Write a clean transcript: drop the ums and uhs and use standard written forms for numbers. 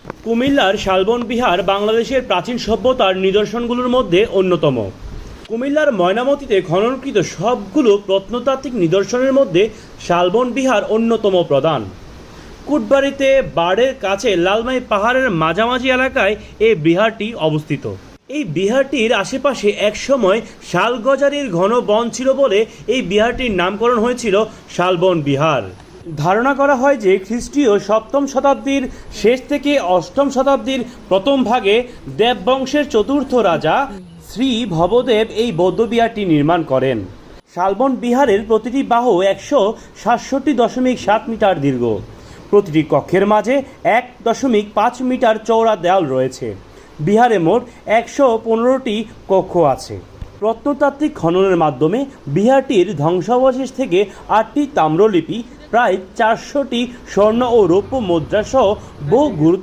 কুমিল্লার শালবন বিহার বাংলাদেশের প্রাচীন সভ্যতার নিদর্শনগুলোর মধ্যে অন্যতম। কুমিল্লার ময়নামতীতে খননকৃত সবগুলো প্রত্নতাত্ত্বিক নিদর্শনের মধ্যে শালবন বিহার অন্যতম প্রধান। কুটবাড়িতে বাড়ের কাছে লালমাই পাহাড়ের মাঝামাঝি এলাকায় এই বিহারটি অবস্থিত। এই বিহারটির আশেপাশে একসময় শালগজারির ঘন বন ছিল বলে এই বিহারটির নামকরণ হয়েছিল শালবন বিহার। ধারণা করা হয় যে খ্রিস্টীয় সপ্তম শতাব্দীর শেষ থেকে অষ্টম শতাব্দীর প্রথম ভাগে দেববংশের চতুর্থ রাজা শ্রী ভবদেব এই বৌদ্ধবিহারটি নির্মাণ করেন। শালবন বিহারের প্রতিটি বাহু 167.7 মিটার দীর্ঘ। প্রতিটি কক্ষের মাঝে 1.5 মিটার চওড়া দেওয়াল রয়েছে। বিহারে মোট 115টি কক্ষ আছে। প্রত্নতাত্ত্বিক খননের মাধ্যমে বিহারটির ধ্বংসাবশেষ থেকে 8টি তাম্রলিপি, প্রায় 400টি স্বর্ণ ও রৌপ্য মুদ্রা সহ বহু গুরুত্ব